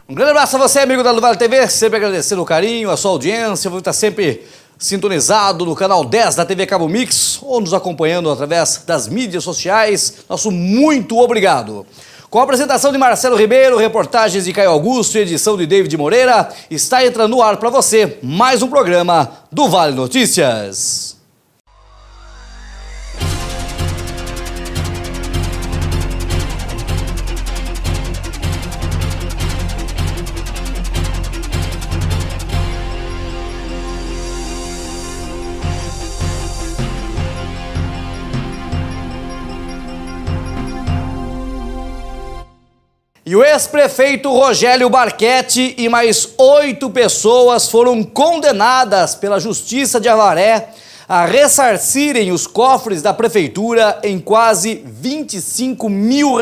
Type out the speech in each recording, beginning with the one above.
Um grande abraço a você, amigo da Vale TV, sempre agradecendo o carinho, a sua audiência, você está sempre sintonizado no canal 10 da TV Cabo Mix, ou nos acompanhando através das mídias sociais, nosso muito obrigado. Com a apresentação de Marcelo Ribeiro, reportagens de Caio Augusto e edição de David Moreira, está entrando no ar para você mais um programa do Vale Notícias. E o ex-prefeito Rogélio Barchetti e mais 8 pessoas foram condenadas pela Justiça de Avaré a ressarcirem os cofres da prefeitura em quase R$25 mil,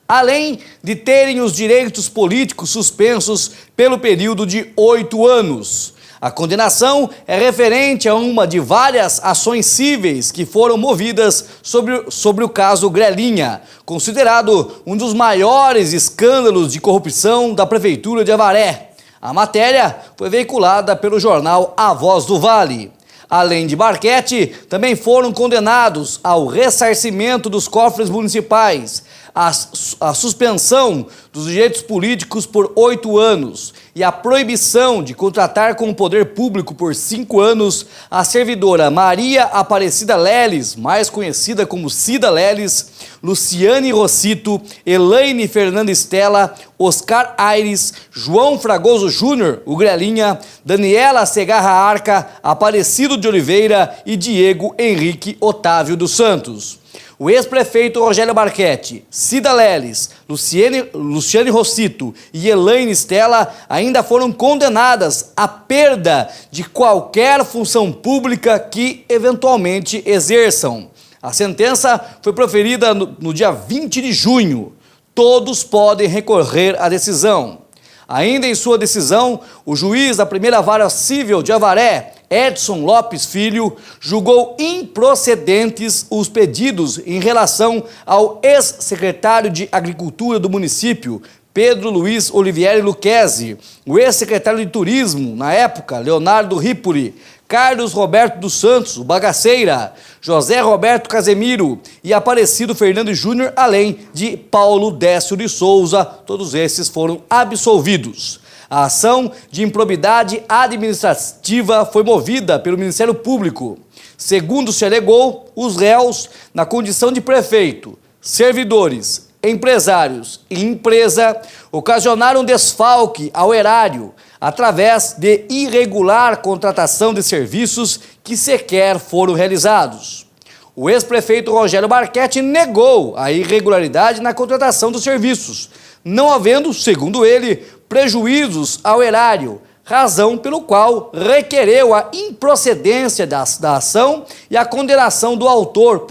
além de terem os direitos políticos suspensos pelo período de 8 anos. A condenação é referente a uma de várias ações cíveis que foram movidas sobre o caso Grelinha, considerado um dos maiores escândalos de corrupção da Prefeitura de Avaré. A matéria foi veiculada pelo jornal A Voz do Vale. Além de Barchetti, também foram condenados ao ressarcimento dos cofres municipais, a suspensão dos direitos políticos por 8 anos e a proibição de contratar com o poder público por 5 anos a servidora Maria Aparecida Leles, mais conhecida como Cida Leles, Luciane Rossito, Elaine Fernanda Estela, Oscar Aires, João Fragoso Júnior, o Grelinha, Daniela Segarra Arca, Aparecido de Oliveira e Diego Henrique Otávio dos Santos. O ex-prefeito Rogélio Barchetti, Cida Leles, Luciane Rossito e Elaine Estela ainda foram condenadas à perda de qualquer função pública que eventualmente exerçam. A sentença foi proferida no dia 20 de junho. Todos podem recorrer à decisão. Ainda em sua decisão, o juiz da primeira vara civil de Avaré, Edson Lopes Filho, julgou improcedentes os pedidos em relação ao ex-secretário de Agricultura do município, Pedro Luiz Olivieri Lucchesi, o ex-secretário de Turismo, na época, Leonardo Ripoli, Carlos Roberto dos Santos, o Bagaceira, José Roberto Casemiro e Aparecido Fernando Júnior, além de Paulo Décio de Souza, todos esses foram absolvidos. A ação de improbidade administrativa foi movida pelo Ministério Público. Segundo se alegou, os réus, na condição de prefeito, servidores, empresários e empresa, ocasionaram desfalque ao erário através de irregular contratação de serviços que sequer foram realizados. O ex-prefeito Rogélio Barchetti negou a irregularidade na contratação dos serviços, não havendo, segundo ele, prejuízos ao erário, razão pelo qual requereu a improcedência da ação e a condenação do autor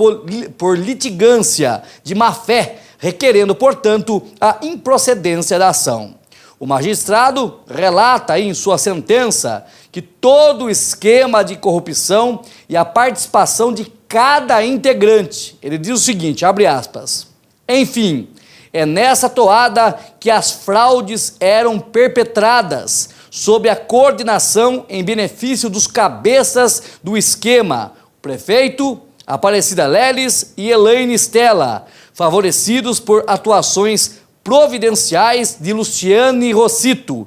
por litigância de má-fé, requerendo, portanto, a improcedência da ação. O magistrado relata em sua sentença que todo o esquema de corrupção e a participação de cada integrante, ele diz o seguinte, abre aspas, enfim, é nessa toada que as fraudes eram perpetradas, sob a coordenação em benefício dos cabeças do esquema, o prefeito, Aparecida Leles e Elaine Estela, favorecidos por atuações providenciais de Luciane Rossito,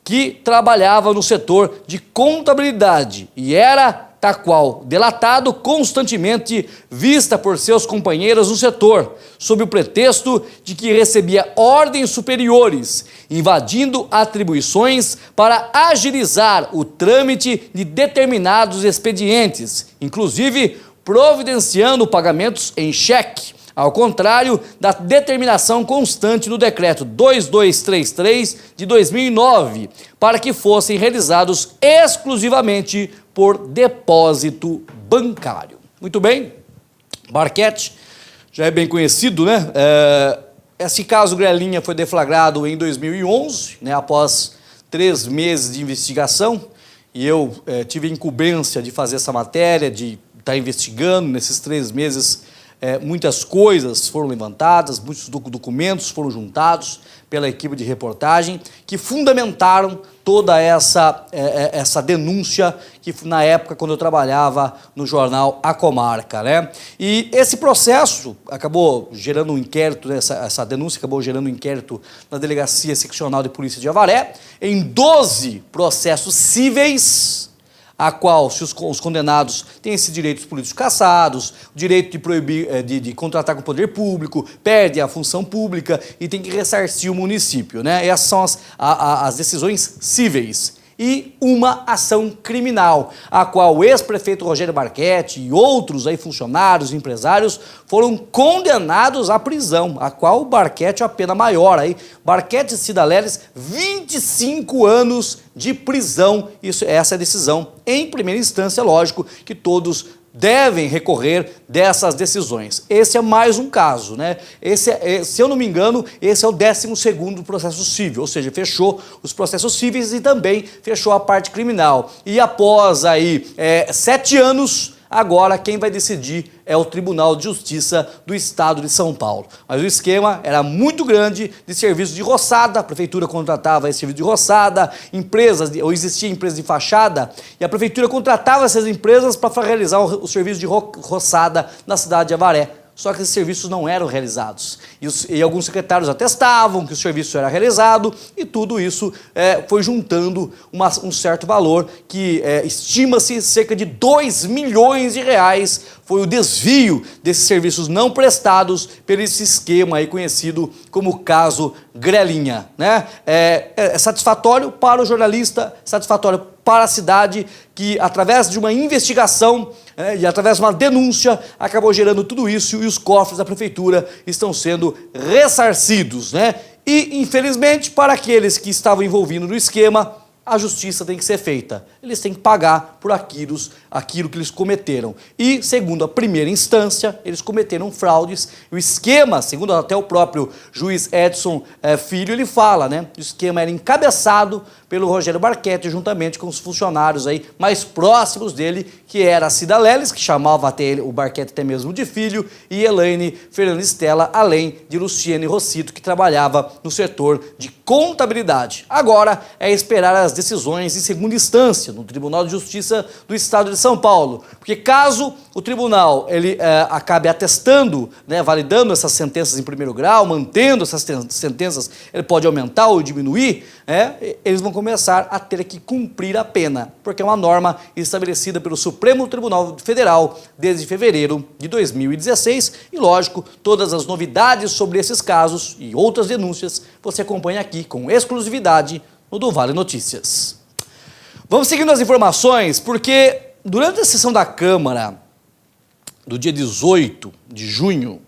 que trabalhava no setor de contabilidade e era, tal qual, delatado constantemente vista por seus companheiros no setor, sob o pretexto de que recebia ordens superiores, invadindo atribuições para agilizar o trâmite de determinados expedientes, inclusive providenciando pagamentos em cheque, ao contrário da determinação constante do decreto 2233 de 2009, para que fossem realizados exclusivamente por depósito bancário. Muito bem, Barchetti já é bem conhecido, né? Esse caso Grelinha foi deflagrado em 2011, né, após 3 meses de investigação, e eu tive a incumbência de fazer essa matéria, de estar investigando nesses 3 meses muitas coisas foram levantadas, muitos documentos foram juntados pela equipe de reportagem, que fundamentaram toda essa denúncia que na época, quando eu trabalhava no jornal A Comarca, né? E esse processo acabou gerando um inquérito, essa denúncia acabou gerando um inquérito na Delegacia Seccional de Polícia de Avaré, em 12 processos cíveis, a qual, se os condenados têm esses direitos políticos cassados, o direito de proibir, de contratar com o poder público, perde a função pública e tem que ressarcir o município, né? Essas são as decisões cíveis. E uma ação criminal, a qual o ex-prefeito Rogério Barquetti e outros aí funcionários, empresários, foram condenados à prisão, a qual o Barquetti é a pena maior. Aí, Barquetti e Cida Leles, 25 anos de prisão. Essa é a decisão, em primeira instância, lógico, que todos devem recorrer dessas decisões. Esse é mais um caso, né? Se eu não me engano, esse é o 12º processo civil, ou seja, fechou os processos cíveis e também fechou a parte criminal. E após aí 7 anos, agora quem vai decidir é o Tribunal de Justiça do Estado de São Paulo. Mas o esquema era muito grande de serviços de roçada, a prefeitura contratava esse serviço de roçada, existia empresas de fachada, e a prefeitura contratava essas empresas para realizar o serviço de roçada na cidade de Avaré. Só que esses serviços não eram realizados. E alguns secretários atestavam que o serviço era realizado, e tudo isso foi juntando um certo valor, que estima-se cerca de 2 milhões de reais foi o desvio desses serviços não prestados pelo esse esquema aí conhecido como caso Grelinha, né? É satisfatório para o jornalista, satisfatório para a cidade, que através de uma investigação e através de uma denúncia acabou gerando tudo isso, e os cofres da prefeitura estão sendo ressarcidos, né? E, infelizmente, para aqueles que estavam envolvidos no esquema, a justiça tem que ser feita. Eles têm que pagar por aquilo que eles cometeram. E, segundo a primeira instância, eles cometeram fraudes. O esquema, segundo até o próprio juiz Edson Filho, ele fala, né? O esquema era encabeçado pelo Rogério Barquetti, juntamente com os funcionários aí mais próximos dele, que era a Cida Leles, que chamava até o Barquetti até mesmo de filho, e Elaine Fernandes Stella, além de Luciene Rossito, que trabalhava no setor de contabilidade. Agora é esperar as decisões em segunda instância, no Tribunal de Justiça do Estado de São Paulo, porque caso o tribunal acabe atestando, né, validando essas sentenças em primeiro grau, mantendo essas sentenças, ele pode aumentar ou diminuir, eles vão começar a ter que cumprir a pena, porque é uma norma estabelecida pelo Supremo Tribunal Federal desde fevereiro de 2016, e lógico, todas as novidades sobre esses casos e outras denúncias você acompanha aqui com exclusividade no do Vale Notícias. Vamos seguindo as informações, porque durante a sessão da Câmara do dia 18 de junho,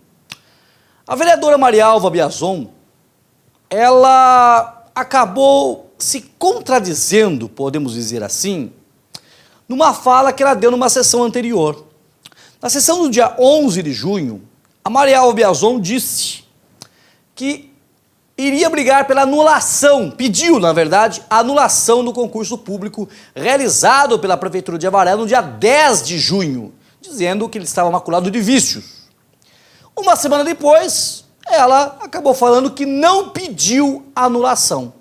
a vereadora Marialva Biazon, ela acabou se contradizendo, podemos dizer assim, numa fala que ela deu numa sessão anterior. Na sessão do dia 11 de junho, a Marialva Biazon disse que iria brigar pela anulação, pediu, na verdade, a anulação do concurso público realizado pela Prefeitura de Avaré no dia 10 de junho, dizendo que ele estava maculado de vícios. Uma semana depois, ela acabou falando que não pediu a anulação.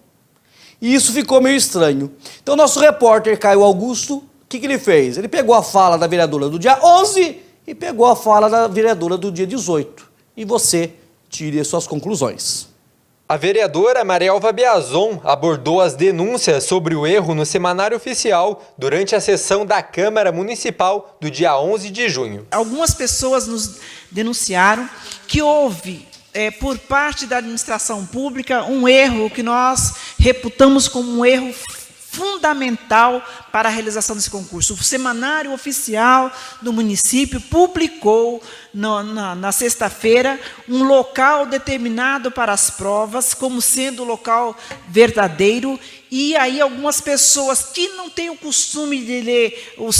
E isso ficou meio estranho. Então, nosso repórter Caio Augusto, o que ele fez? Ele pegou a fala da vereadora do dia 11 e pegou a fala da vereadora do dia 18. E você tire as suas conclusões. A vereadora Marialva Biazon abordou as denúncias sobre o erro no Semanário Oficial durante a sessão da Câmara Municipal do dia 11 de junho. Algumas pessoas nos denunciaram que houve, por parte da administração pública, um erro que nós reputamos como um erro fundamental para a realização desse concurso. O Semanário Oficial do município publicou na sexta-feira um local determinado para as provas como sendo o local verdadeiro, e aí algumas pessoas que não têm o costume de ler o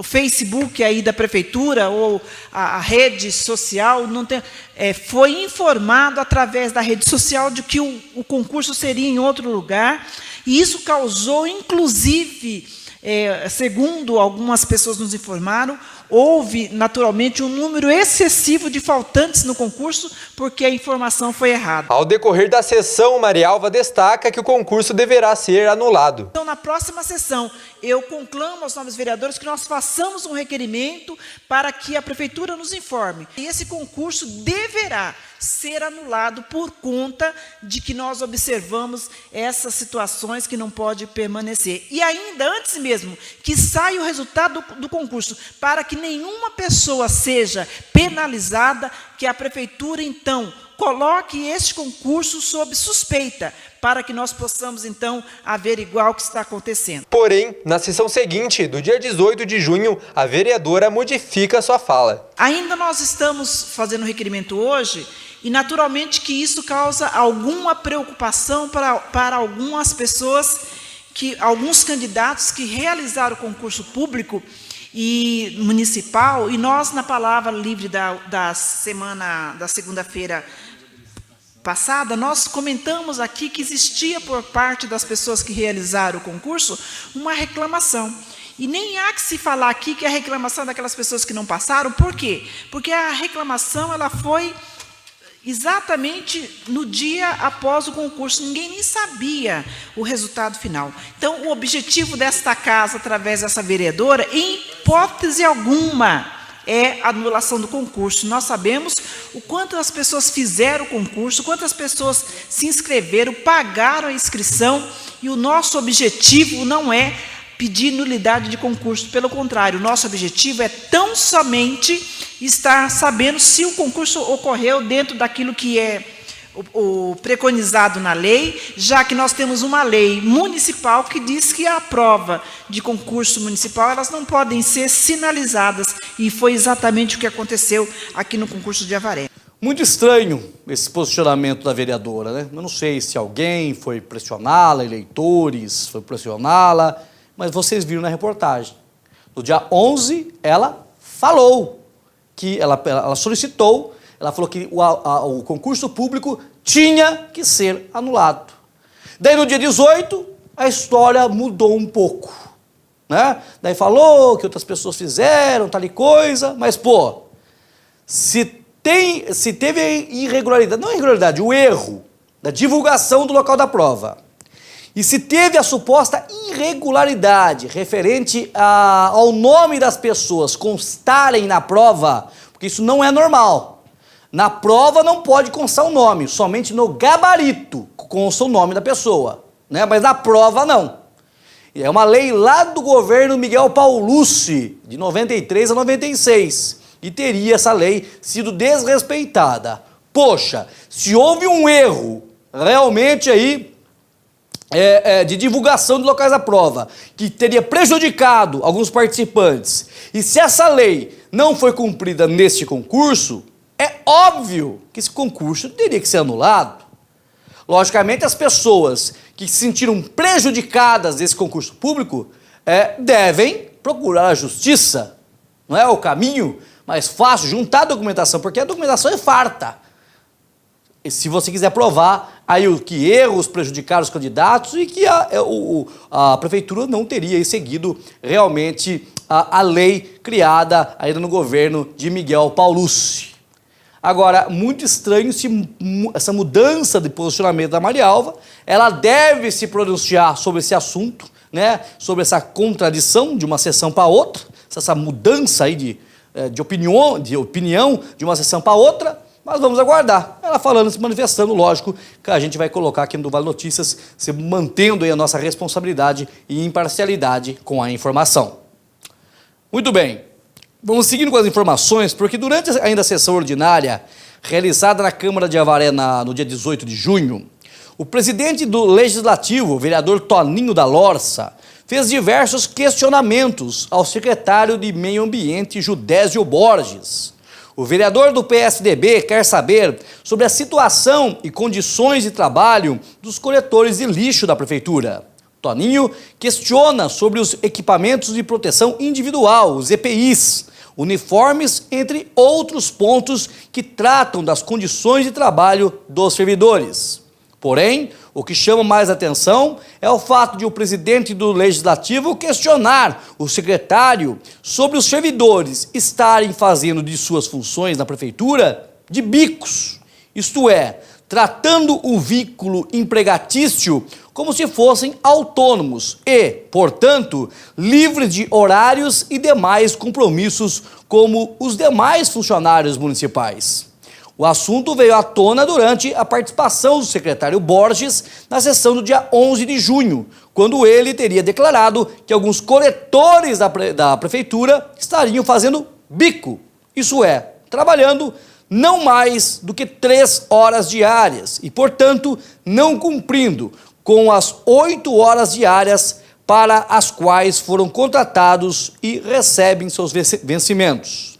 Facebook aí da prefeitura ou a rede social, foi informado através da rede social de que o concurso seria em outro lugar, e isso causou, inclusive, segundo algumas pessoas nos informaram, houve, naturalmente, um número excessivo de faltantes no concurso, porque a informação foi errada. Ao decorrer da sessão, Marialva destaca que o concurso deverá ser anulado. Então, na próxima sessão, eu conclamo aos nobres vereadores que nós façamos um requerimento para que a Prefeitura nos informe. E esse concurso deverá ser anulado por conta de que nós observamos essas situações que não pode permanecer. E ainda, antes mesmo que saia o resultado do concurso, para que nenhuma pessoa seja penalizada, que a Prefeitura, então, coloque este concurso sob suspeita, para que nós possamos, então, averiguar o que está acontecendo. Porém, na sessão seguinte, do dia 18 de junho, a vereadora modifica sua fala. Ainda nós estamos fazendo requerimento hoje, e naturalmente que isso causa alguma preocupação para algumas pessoas, alguns candidatos que realizaram o concurso público e municipal, e nós, na palavra livre da segunda-feira passada, nós comentamos aqui que existia por parte das pessoas que realizaram o concurso uma reclamação. E nem há que se falar aqui que a reclamação daquelas pessoas que não passaram. Por quê? Porque a reclamação ela foi exatamente no dia após o concurso. Ninguém nem sabia o resultado final. Então, o objetivo desta casa, através dessa vereadora, em hipótese alguma, é a anulação do concurso. Nós sabemos o quanto as pessoas fizeram o concurso, quantas pessoas se inscreveram, pagaram a inscrição, e o nosso objetivo não é pedir nulidade de concurso. Pelo contrário, o nosso objetivo é tão somente estar sabendo se o concurso ocorreu dentro daquilo que é o preconizado na lei, já que nós temos uma lei municipal que diz que a prova de concurso municipal, elas não podem ser sinalizadas, e foi exatamente o que aconteceu aqui no concurso de Avaré. Muito estranho esse posicionamento da vereadora, né? Eu não sei se alguém foi pressioná-la, eleitores foi pressioná-la, mas vocês viram na reportagem. No dia 11, ela falou que ela solicitou, ela falou que o concurso público tinha que ser anulado. Daí, no dia 18, a história mudou um pouco, né? Daí falou que outras pessoas fizeram tal e coisa, mas, pô, se teve irregularidade, não irregularidade, o erro da divulgação do local da prova, e se teve a suposta irregularidade referente ao nome das pessoas constarem na prova, porque isso não é normal. Na prova não pode constar o nome, somente no gabarito consta o nome da pessoa, né? Mas na prova não. É uma lei lá do governo Miguel Paulucci, de 93 a 96, e teria essa lei sido desrespeitada. Poxa, se houve um erro realmente aí de divulgação de locais da prova, que teria prejudicado alguns participantes, e se essa lei não foi cumprida neste concurso, é óbvio que esse concurso teria que ser anulado. Logicamente, as pessoas que se sentiram prejudicadas desse concurso público devem procurar a justiça. Não é o caminho mais fácil, juntar a documentação, porque a documentação é farta. E se você quiser provar aí que erros prejudicaram os candidatos e que a prefeitura não teria seguido realmente a lei criada ainda no governo de Miguel Paulucci. Agora, muito estranho essa mudança de posicionamento da Marialva. Ela deve se pronunciar sobre esse assunto, né? Sobre essa contradição de uma sessão para outra, essa mudança aí de opinião de uma sessão para outra. Mas vamos aguardar. Ela falando, se manifestando, lógico, que a gente vai colocar aqui no Vale Notícias, se mantendo aí a nossa responsabilidade e imparcialidade com a informação. Muito bem. Vamos seguindo com as informações, porque durante ainda a sessão ordinária, realizada na Câmara de Avaré no dia 18 de junho, o presidente do Legislativo, o vereador Toninho da Lorça, fez diversos questionamentos ao secretário de Meio Ambiente, Judésio Borges. O vereador do PSDB quer saber sobre a situação e condições de trabalho dos coletores de lixo da prefeitura. Toninho questiona sobre os equipamentos de proteção individual, os EPIs, uniformes, entre outros pontos que tratam das condições de trabalho dos servidores. Porém, o que chama mais atenção é o fato de o presidente do Legislativo questionar o secretário sobre os servidores estarem fazendo de suas funções na prefeitura de bicos, isto é, tratando o vínculo empregatício como se fossem autônomos e, portanto, livres de horários e demais compromissos como os demais funcionários municipais. O assunto veio à tona durante a participação do secretário Borges na sessão do dia 11 de junho, quando ele teria declarado que alguns coletores da prefeitura estariam fazendo bico, isso é, trabalhando não mais do que 3 horas diárias e, portanto, não cumprindo com as 8 horas diárias para as quais foram contratados e recebem seus vencimentos.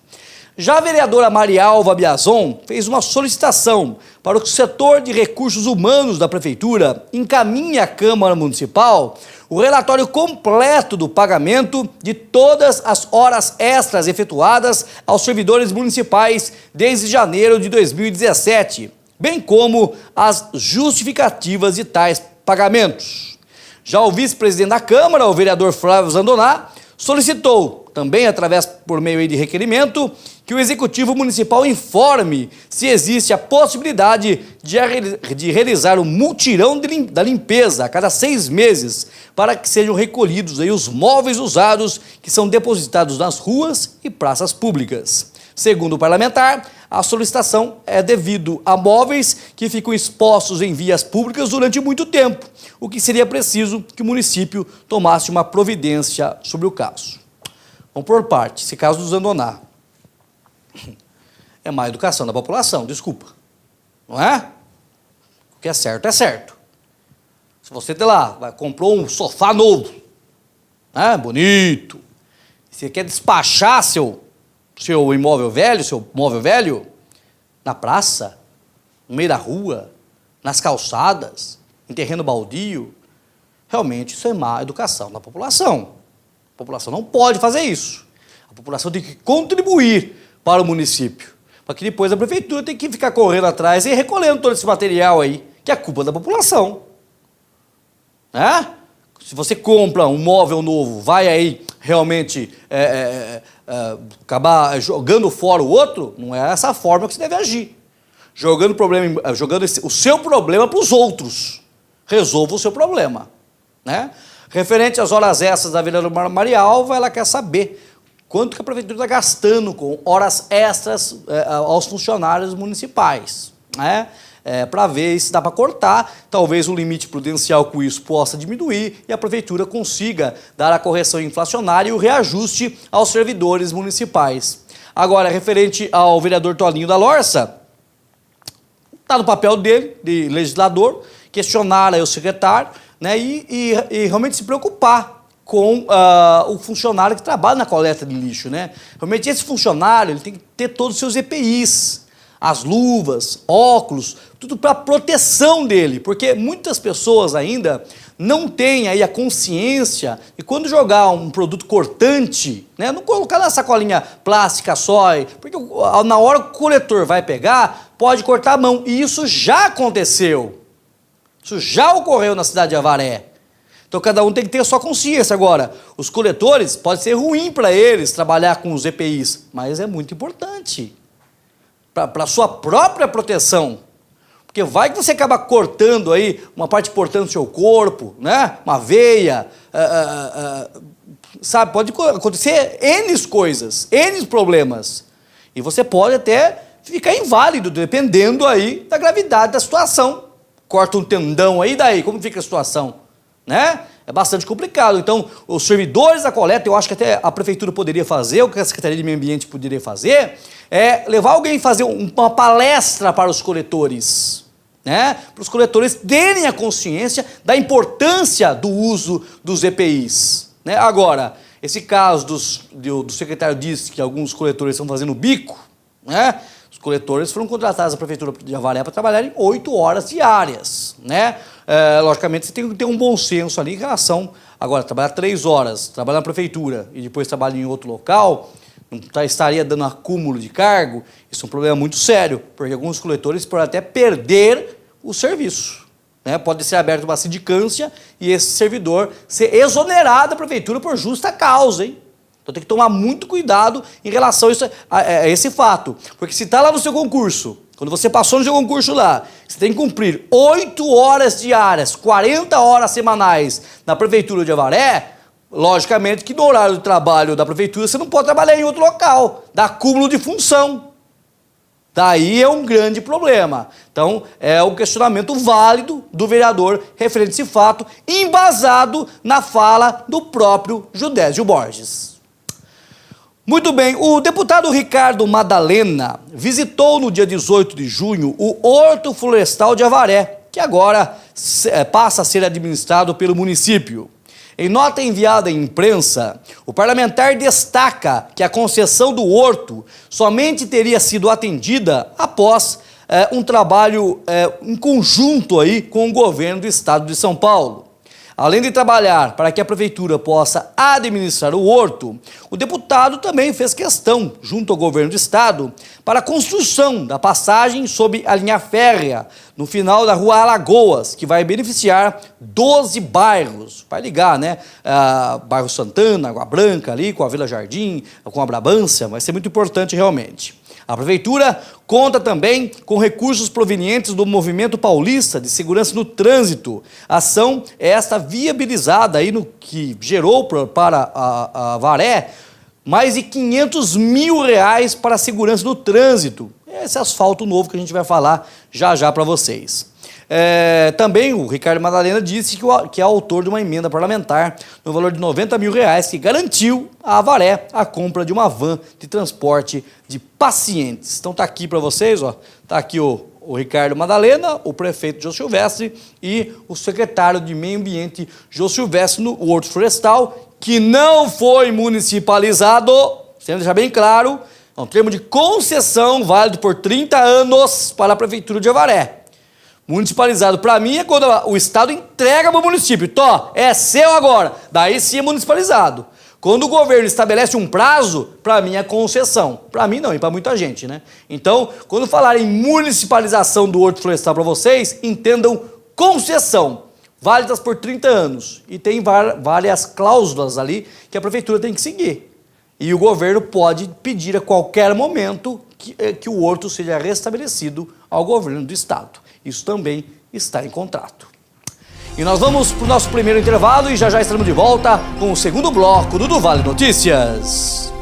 Já a vereadora Marialva Biazon fez uma solicitação para que o setor de recursos humanos da prefeitura encaminhe à Câmara Municipal o relatório completo do pagamento de todas as horas extras efetuadas aos servidores municipais desde janeiro de 2017, bem como as justificativas de tais pagamentos. Já o vice-presidente da Câmara, o vereador Flávio Zandoná, solicitou, também através por meio de requerimento, que o Executivo Municipal informe se existe a possibilidade de realizar um mutirão da limpeza a cada 6 meses, para que sejam recolhidos aí os móveis usados que são depositados nas ruas e praças públicas. Segundo o parlamentar, a solicitação é devido a móveis que ficam expostos em vias públicas durante muito tempo, o que seria preciso que o município tomasse uma providência sobre o caso. Vamos por parte, esse caso do Zandoná. É má educação da população, desculpa. Não é? O que é certo, é certo. Se você, comprou um sofá novo, né, bonito, você quer despachar seu imóvel velho, seu móvel velho, na praça, no meio da rua, nas calçadas, em terreno baldio, realmente isso é má educação da população. A população não pode fazer isso. A população tem que contribuir para o município, para que depois a prefeitura tem que ficar correndo atrás e recolhendo todo esse material aí, que é culpa da população. Né? Se você compra um móvel novo, vai aí realmente acabar jogando fora o outro, não é essa forma que você deve agir. Jogando o seu problema para os outros. Resolva o seu problema. Né? Referente às horas extras da vereadora Marialva, ela quer saber quanto que a prefeitura está gastando com horas extras aos funcionários municipais, né? Para ver se dá para cortar, talvez o limite prudencial com isso possa diminuir e a prefeitura consiga dar a correção inflacionária e o reajuste aos servidores municipais. Agora, referente ao vereador Tolinho da Lorça, está no papel dele, de legislador, questionar aí o secretário, né, e realmente se preocupar com o funcionário que trabalha na coleta de lixo, né? Realmente esse funcionário ele tem que ter todos os seus EPIs, as luvas, óculos, tudo para proteção dele, porque muitas pessoas ainda não têm aí a consciência de quando jogar um produto cortante, né, não colocar na sacolinha plástica só, porque na hora que o coletor vai pegar, pode cortar a mão, e isso já aconteceu, isso já ocorreu na cidade de Avaré. Então, cada um tem que ter a sua consciência. Agora, os coletores, pode ser ruim para eles trabalhar com os EPIs, mas é muito importante para a sua própria proteção. Porque vai que você acaba cortando aí uma parte importante do seu corpo, né? Uma veia, sabe? Pode acontecer N coisas, N problemas. E você pode até ficar inválido, dependendo aí da gravidade da situação. Corta um tendão aí, daí, como fica a situação? Né? É bastante complicado. Então, os servidores da coleta, eu acho que até a prefeitura poderia fazer, o que a Secretaria de Meio Ambiente poderia fazer, é levar alguém fazer uma palestra para os coletores, né? Para os coletores terem a consciência da importância do uso dos EPIs. Né? Agora, esse caso do secretário disse que alguns coletores estão fazendo bico, né? Os coletores foram contratados da Prefeitura de Avaré para trabalhar em 8 horas diárias, né? Logicamente, você tem que ter um bom senso ali em relação... Agora, trabalhar 3 horas, trabalhar na Prefeitura e depois trabalhar em outro local, não estaria dando acúmulo de cargo, isso é um problema muito sério, porque alguns coletores podem até perder o serviço, né? Pode ser aberta uma sindicância e esse servidor ser exonerado da prefeitura por justa causa, hein? Então tem que tomar muito cuidado em relação a esse fato. Porque se está lá no seu concurso, quando você passou no seu concurso lá, você tem que cumprir 8 horas diárias, 40 horas semanais na prefeitura de Avaré, logicamente que no horário de trabalho da prefeitura você não pode trabalhar em outro local, dá acúmulo de função. Daí é um grande problema. Então, é um questionamento válido do vereador referente a esse fato, embasado na fala do próprio Judésio Borges. Muito bem, o deputado Ricardo Madalena visitou no dia 18 de junho o Horto Florestal de Avaré, que agora passa a ser administrado pelo município. Em nota enviada à imprensa, o parlamentar destaca que a concessão do horto somente teria sido atendida após um trabalho em conjunto aí com o governo do estado de São Paulo. Além de trabalhar para que a prefeitura possa administrar o horto, o deputado também fez questão, junto ao governo do estado, para a construção da passagem sob a linha férrea, no final da rua Alagoas, que vai beneficiar 12 bairros. Vai ligar, né? Bairro Santana, Água Branca ali, com a Vila Jardim, com a Brabância, vai ser muito importante realmente. A prefeitura conta também com recursos provenientes do Movimento Paulista de Segurança no Trânsito. A ação é esta viabilizada aí no que gerou para a Avaré mais de R$500 mil para a segurança no trânsito. Esse asfalto novo que a gente vai falar já para vocês. Também o Ricardo Madalena disse que é autor de uma emenda parlamentar no valor de R$90 mil que garantiu a Avaré a compra de uma van de transporte de pacientes. Então tá aqui para vocês, ó, tá aqui o Ricardo Madalena, o prefeito Jô Silvestre e o secretário de Meio Ambiente Jô Silvestre no Horto Florestal, que não foi municipalizado, sendo deixar bem claro, é um termo de concessão válido por 30 anos para a prefeitura de Avaré. Municipalizado, para mim, é quando o estado entrega para o município. Tó, é seu agora. Daí sim é municipalizado. Quando o governo estabelece um prazo, para mim é concessão. Para mim não, e para muita gente, né? Então, quando falarem municipalização do Horto Florestal para vocês, entendam concessão, válidas por 30 anos. E tem várias cláusulas ali que a prefeitura tem que seguir. E o governo pode pedir a qualquer momento que o horto seja restabelecido ao governo do estado. Isso também está em contrato. E nós vamos para o nosso primeiro intervalo e já estaremos de volta com o segundo bloco do Vale Notícias.